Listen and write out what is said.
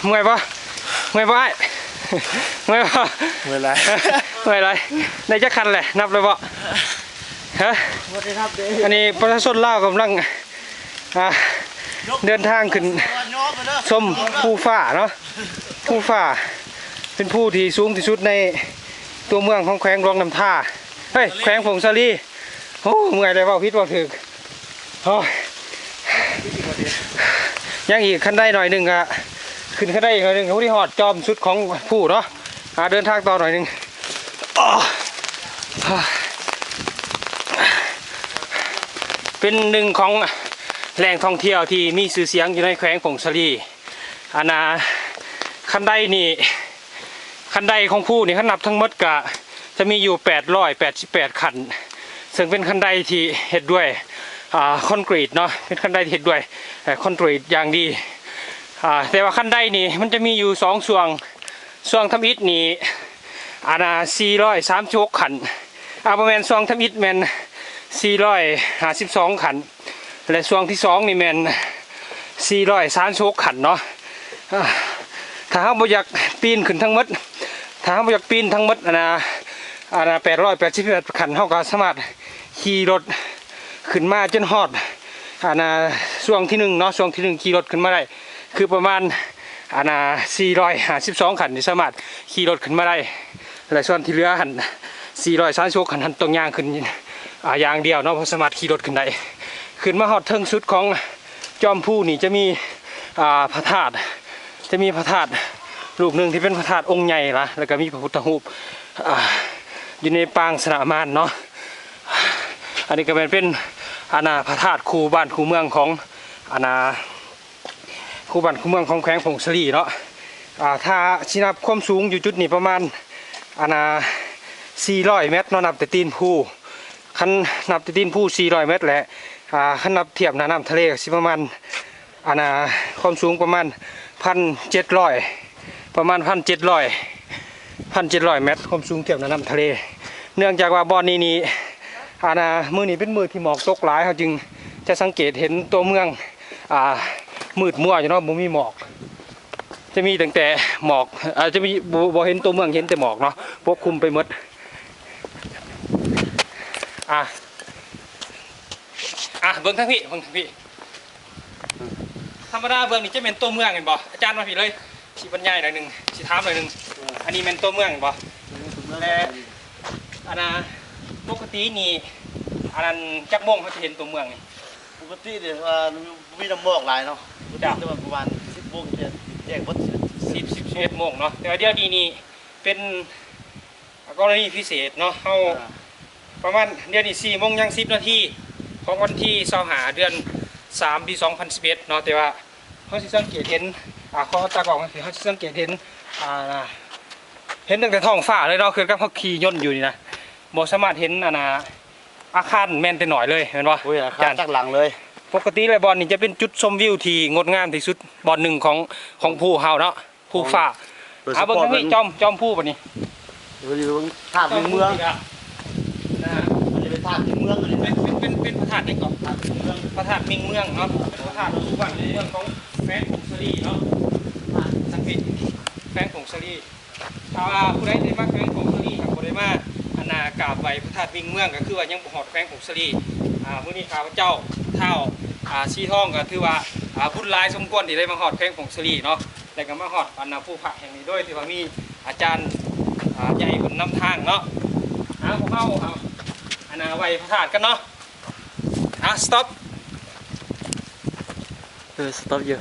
เมื่อยปะเมื่อยปะเมื่อยปะเมื่อยไรเมื่อยไรในจะคันแหละนับเลยปะฮะอันนี้ประชาชนลาวกำลังเดินทางขึ้นชมภูฟ้าเนาะภูฟ้าเป็นผู้ที่สูงที่สุดในตัวเมืองของแขวงรองน้ำท่าเฮ้ยแขวงผงสาลีโอ้เมื่อยเลยว่าพิษว่าถึกโอ้ยังอีกขั้นได้หน่อยหนึ่งอะขึ้นขั้นได้อีกหน่อยหนึ่งเขาที่หอดจอมชุดของผู้เนาะเดินทางต่อหน่อยหนึ่งเป็นหนึ่งของแหล่งท่องเที่ยวที่มีชื่อเสียงอยู่ในแขวงผงสาลีขั้นได้นี่ขั้นได้ของผู้นี่ขั้นนับทั้งหมดกะจะมีอยู่888ขั้นซึ่งเป็นขั้นได้ที่เฮ็ดด้วยคอนกรีตเนาะเป็นขั้นได้ที่เฮ็ดด้วยคอนกรีตอย่างดีแต่ว่าขั้นได้นี่มันจะมีอยู่2ส่วงทำอิฐนี่436ขั้นประมาณส่วงทำอิฐแมน452ขั้นและส่วงที่2นี่แมน436ขั้นเนาะถ้าเราบ่อยากปีนขึ้นทั้งหมดถ้าเราบ่อยากปีนทั้งหมด888ขั้นเราก็สามารถขี่รถขึ้นมาจนฮอดช่วงที่1เนาะช่วงที่1ขี่รถขึ้นมาได้คือประมาณ452ขั้นที่สามารถขี่รถขึ้นมาได้และส่วนที่เหลือหัน436ขั้นตรงย่างขึ้นอย่างเดียวเนาะเพราะสามารถขี่รถขึ้นได้ขึ้นมาฮอดเทิงสุดของจอมผู้นี่จะมีพระธาตุรูปหนึ่งที่เป็นพระธาตุองค์ใหญ่ละแล้วก็มีพระพุทธรูปอยู่ในปางสนามานเนาะอันนี้ก็เป็นพระธาตุคูบ้านคูเมืองของคูบ้านคูเมืองของแขวงผงสาลีเนาะถ้าชินับความสูงอยู่จุดนี้ประมาณ400 เมตรเนาะนับแต่ตีนผู้คันนับแต่ตีนผู้400 เมตรแหละคันนับเทียบน้ำทะเลก็สิประมาณความสูงประมาณ1,700ประมาณ1,700 เมตรความสูงเทียบน้ำทะเลเนื่องจากว่าบ่อนนี้มือนี้เป็นมือที่หมอกตกหลายเขาจึงจะสังเกตเห็นตัวเมืองมืดมัวอยู่เนาะบ่มีหมอกจะมีตั้งแต่หมอกจะมีบ่เห็นตัวเมืองเห็นแต่หมอกเนาะปกคลุมไปหมดเบื้องทั้งพี่ธรรมดาเบื้องนี้จะเป็นตัวเมืองเห็นบ่อาจารย์มาพี่เลยชี้บรรยายหน่อยหนึ่งชี้ถามหน่อยหนึ่งอันนี้เป็นตัวเมืองเห็นบ่และปกตินี่จักโมงเขาจะเห็นตัวเมืองนี่ปกติเดี๋ยวมีน้ำหมอกหลายเนาะจะประมาณ10 โมงแยกวัด11 โมงเนาะแต่เดี๋ยวนี้นี่เป็นกรณีพิเศษเนาะเขาประมาณเดี๋ยวนี้4 โมงยัง10 นาทีของวันที่25 เดือน 3 ปี 2011เนาะแต่ว่าเขาสิสังเกตเห็นข้อตากล้องเขาสิสังเกตเห็นตั้งแต่ท้องฟ้าเลยเนาะคือกับเขาขี่ย่นอยู่นี่นะบ่สามารถเห็นอาคารแม่นแต่หน่อยเลยเห็นป่ะอาคารจากหลังเลยปกติเลยบอลนี่จะเป็นจุดชมวิวที่งดงามที่สุดบอลหนึ่งของภูเฮาเนาะภูฟ้าเบิ่งนี่จอมภูป่ะนี่อยู่ธาตุเมืองเป็นธาตุเมืองเป็นพระธาตุในเกาะพระธาตุมิงเมืองเนาะเป็นพระธาตุคู่บ้านเมืองของแขวงผงสาลีเนาะสังเกตแขวงผงสาลีผู้ใดได้มาแขวงผงสาลีครับผู้ใดมากราบไหว้พระธาตุมิงเมืองก็คือว่ายังบ่ฮอดแขวงผงสาลีมื้อนี้ข้าพเจ้าเท่าสีทองก็ถือว่าบุญหลายสมควรที่ได้มาฮอดแขวงผงสาลีเนาะแล้วก็มาฮอดภูผาแห่งนี้ด้วยที่ว่ามีอาจารย์ใหญ่คนนำทางเนาะพวกเราไหว้พระธาตุกันเนาะstop stop อยู่